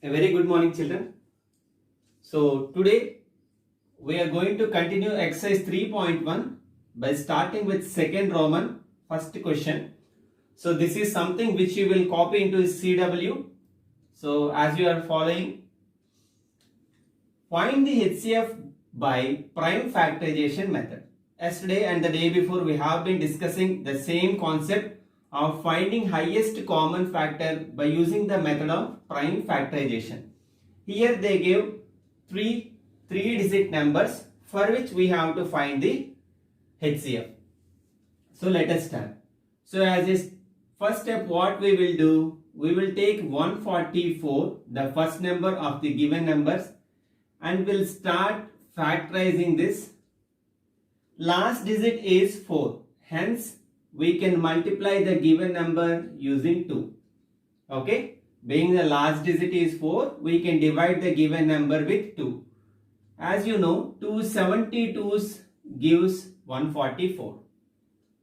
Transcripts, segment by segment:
A very good morning, children. So today we are going to continue exercise 3.1 by starting with second Roman first question. So this is something which you will copy into CW. So as you are following, find the HCF by prime factorization method. Yesterday and the day before we have been discussing the same concept of finding highest common factor by using the method of prime factorization. Here they give three-digit numbers for which we have to find the HCF. So let us start. So as a first step, what we will do, we will take 144, the first number of the given numbers, and we'll start factorizing this. Last digit is 4. Hence, we can multiply the given number using 2. Okay? Being the last digit is 4, we can divide the given number with 2. As you know, 272s gives 144.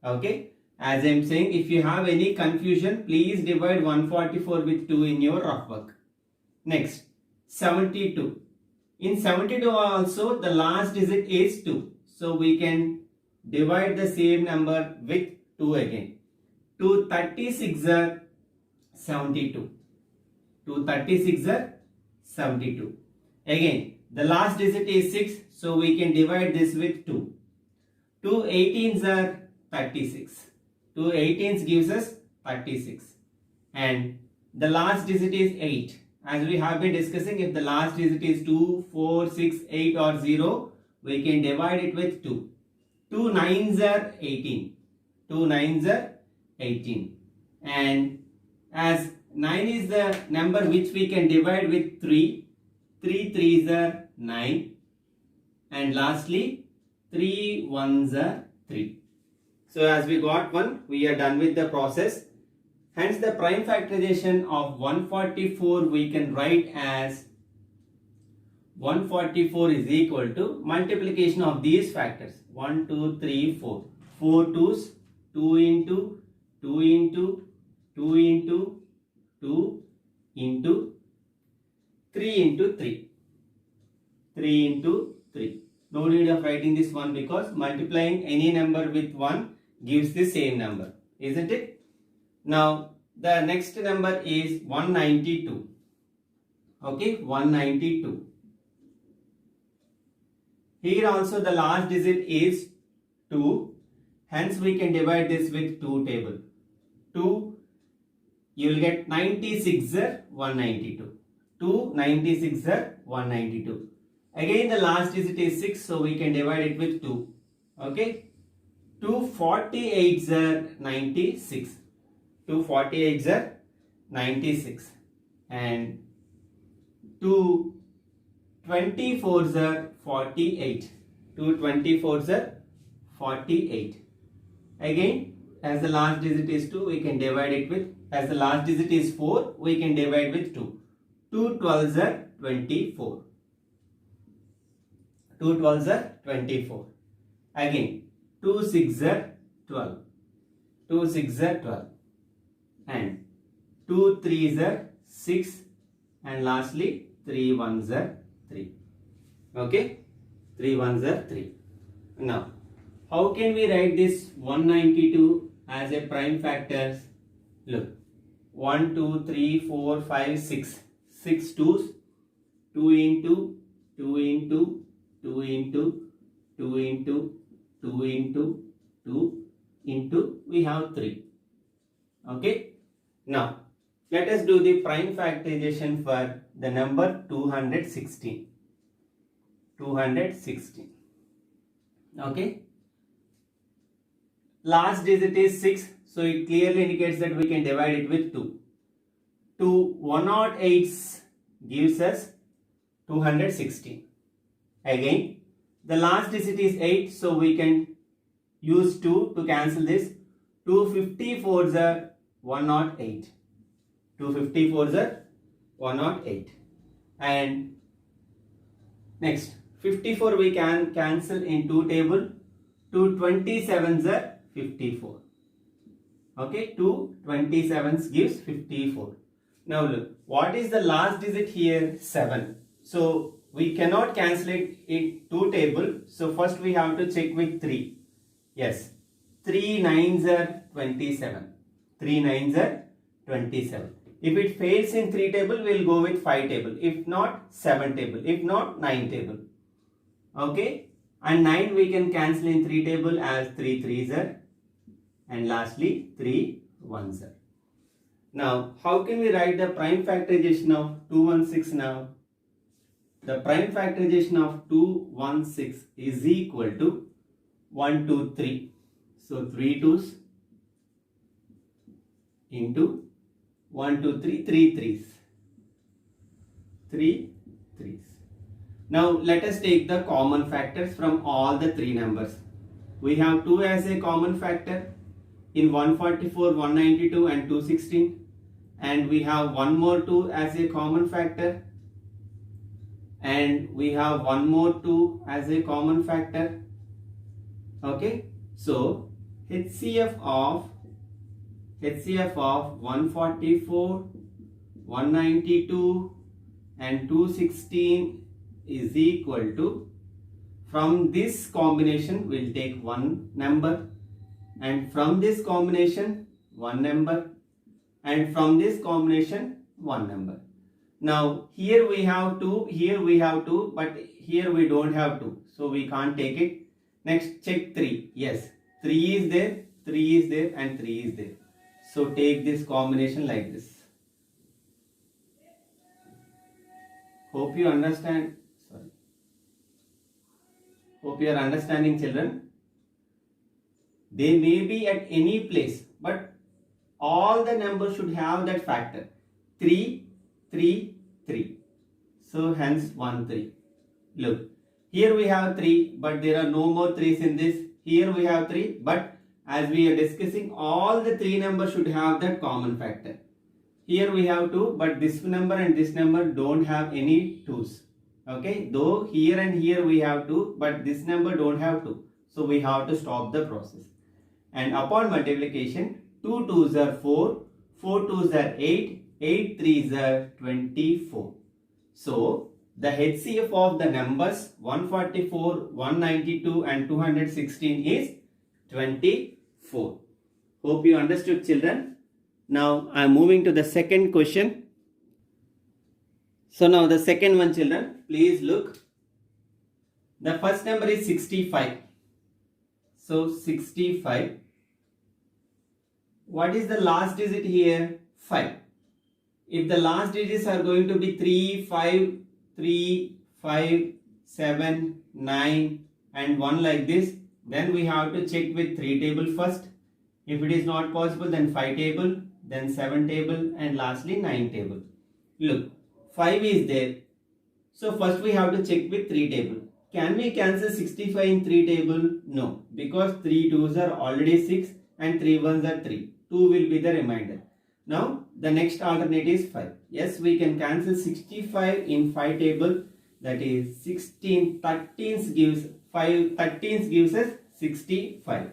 Okay? As I am saying, if you have any confusion, please divide 144 with 2 in your rough work. Next, 72. In 72 also, the last digit is 2. So we can divide the same number with 2 again. 2 36 are 72. 2 36 are 72. Again, the last digit is 6. So we can divide this with 2. 2 18s are 36. 2 18s gives us 36. And the last digit is 8. As we have been discussing, if the last digit is 2, 4, 6, 8 or 0, we can divide it with 2. 2 9s are 18. 2 9s are 18. And as 9 is the number which we can divide with 3, 3 3s are 9. And lastly, 3 1s are 3. So as we got one, we are done with the process. Hence the prime factorization of 144 we can write as 144 is equal to multiplication of these factors 1, 2, 3, 4. 4 2s, 2 into 2 into 2 into 2 into 3 into 3. 3 into 3. No need of writing this one because multiplying any number with 1 gives the same number, isn't it? Now, the next number is 192. Okay, 192. Here also the last digit is 2. Hence, we can divide this with 2 table. 2, you will get 96 are 192. 2 96 are 192. Again, the last digit is 6, so we can divide it with 2. Okay, 2 48s are 96. 2 48s are 96 and 2 24s are 48. 2 24s are 48. Again, as the last digit is 2, we can divide it with, as the last digit is 4, we can divide with 2. 2 12s are 24. 2 12s are 24. Again, 2 6s are 12. 2 6s are 12. And 2 3s are 6 and lastly 3 1s are 3. Okay, 3 1s are 3. Now, how can we write this 192 as a prime factors? Look, 1 2 3 4 5 6. 6 2s, 2 into 2 into 2 into 2 into 2 into 2 into we have 3. Okay. Now, let us do the prime factorization for the number 216. 216. Okay. Last digit is 6, so it clearly indicates that we can divide it with 2. 2 108s gives us 216. Again, the last digit is 8, so we can use 2 to cancel this. 254s are 108. 254s are 108. And next, 54 we can cancel in 2 table. 2 27s are 54. Okay, 2 27s gives 54. Now look, what is the last digit here? 7. So we cannot cancel it two table. So first we have to check with 3. Yes, 3 nines are 27. 3 nines are 27. If it fails in 3 table, we'll go with 5 table. If not, 7 table. If not, 9 table. Okay. And 9 we can cancel in 3 table as 3 threes are. And lastly, 3 ones are. Now, how can we write the prime factorization of 216 now? The prime factorization of 216 is equal to 1, 2, 3. So, 3 2's into 1, 2, 3, 3 3's. 3 3's. Now, let us take the common factors from all the 3 numbers. We have 2 as a common factor in 144, 192 and 216. And we have one more 2 as a common factor, and we have one more 2 as a common factor. Okay, so HCF of 144, 192 and 216 is equal to, from this combination we'll take one number, and from this combination one number, and from this combination one number. Now here we have 2, here we have 2, but here we don't have 2, so we can't take it. Next, check 3. Yes, 3 is there, 3 is there and 3 is there. So take this combination like this. Hope you understand. Sorry. Hope you are understanding, children. They may be at any place, but all the numbers should have that factor. 3, 3, 3. So hence 1, 3. Look, here we have 3, but there are no more 3's in this. Here we have 3, but as we are discussing, all the 3 numbers should have that common factor. Here we have 2, but this number and this number don't have any 2's. Okay, though here and here we have 2, but this number don't have 2. So we have to stop the process. And upon multiplication, 2 2's are 4, 4 2's are 8, 8 3's are 24. So the HCF of the numbers 144, 192 and 216 is 24. Hope you understood, children. Now I am moving to the second question. So now the second one, children, please look. The first number is 65. So 65. What is the last digit here? 5. If the last digits are going to be 3, 5, 3, 5, 7, 9 and 1 like this, then we have to check with 3 table first. If it is not possible, then 5 table, then 7 table and lastly 9 table. Look, 5 is there. So first we have to check with 3 table. Can we cancel 65 in 3 table? No, because 3 2's are already 6 and 3 1's are 3. 2 will be the remainder. Now the next alternate is 5. Yes, we can cancel 65 in 5 table. That is 16 13s gives 5 13s gives us 65.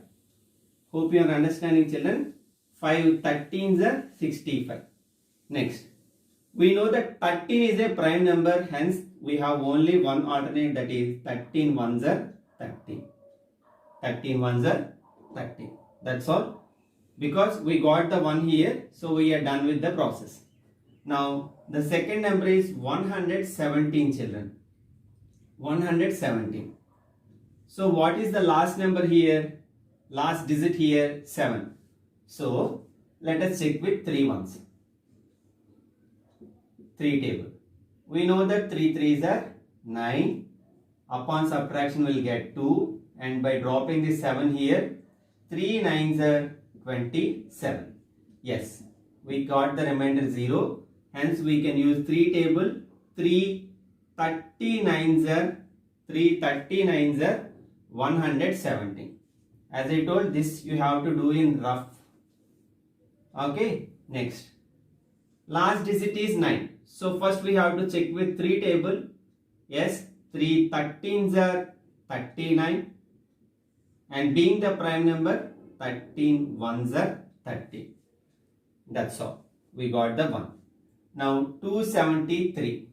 Hope you are understanding, children. 5 13s are 65. Next, we know that 13 is a prime number, hence we have only one alternate, that is 13 1's are 13. 13 1's are 13. That's all. Because we got the 1 here, so we are done with the process. Now the second number is 117, children. 117. So what is the last number here? Last digit here, 7. So let us check with 3 ones. 3 table. We know that 3 3's are 9. Upon subtraction we will get 2, and by dropping the 7 here, 3 9's are 27. Yes, we got the remainder 0. Hence we can use 3 table. 3 39's are 117. As I told, this you have to do in rough. Okay, next. Last digit is 9. So first we have to check with 3 table. Yes, 3 13's are 39. And being the prime number, 13 1's are 30. That's all. We got the 1. Now 273.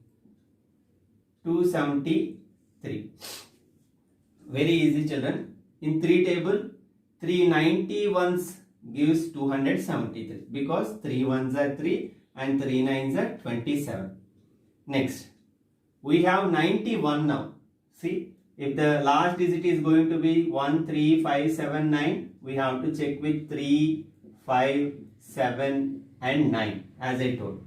273. Very easy, children. In 3 table, 391s gives 273 because 3 ones are 3 and 3 nines are 27. Next, we have 91 now. See, if the last digit is going to be 1, 3, 5, 7, 9, we have to check with 3, 5, 7 and 9 as I told.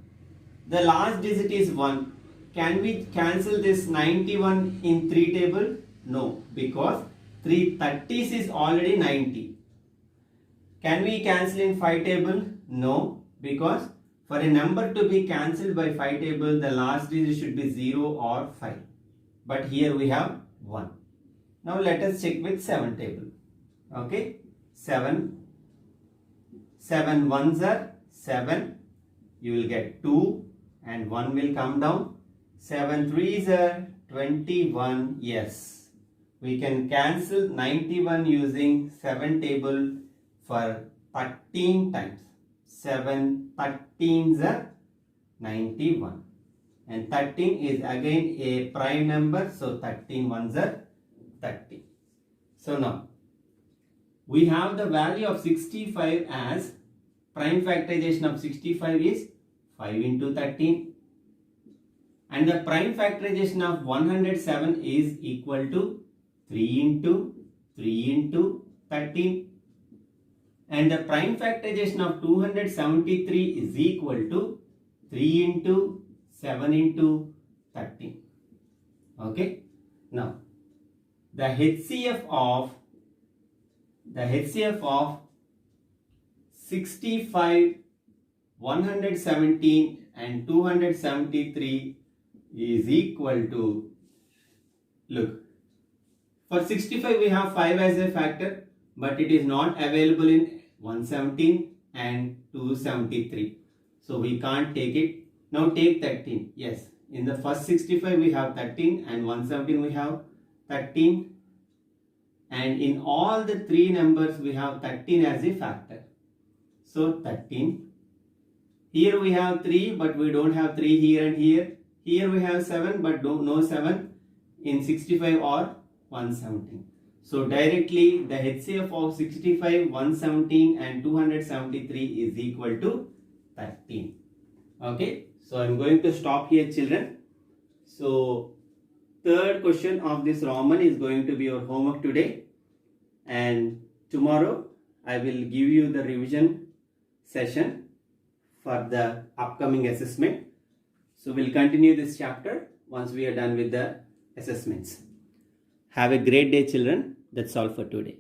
The last digit is 1. Can we cancel this 91 in 3 table? No, because 3 30s is already 90. Can we cancel in 5 table? No, because for a number to be cancelled by 5 table, the last digit should be 0 or 5. But here we have 1. Now let us check with 7 table. Okay, 7 ones are 7. You will get 2 and 1 will come down. 7 threes are 21. Yes, we can cancel 91 using 7 table for 13 times. 7 13s are 91 and 13 is again a prime number, so 13 ones are 30. So now we have the value of 65 as prime factorization of 65 is 5 into 13 and the prime factorization of 107 is equal to 3 into 13 and the prime factorization of 273 is equal to 3 into 7 into 13. Okay. Now the HCF of 65, 117 and 273 is equal to, look, for 65 we have 5 as a factor, but it is not available in 117 and 273. So we can't take it. Now take 13. Yes, in the first 65 we have 13 and 117 we have 13. And in all the 3 numbers we have 13 as a factor. So 13. Here we have 3 but we don't have 3 here and here. Here we have 7 but no 7 in 65 or 117. So directly the HCF of 65, 117 and 273 is equal to 13. Okay. So I am going to stop here, children. So third question of this Roman is going to be your homework today. And tomorrow I will give you the revision session for the upcoming assessment. So we'll continue this chapter once we are done with the assessments. Have a great day, children. That's all for today.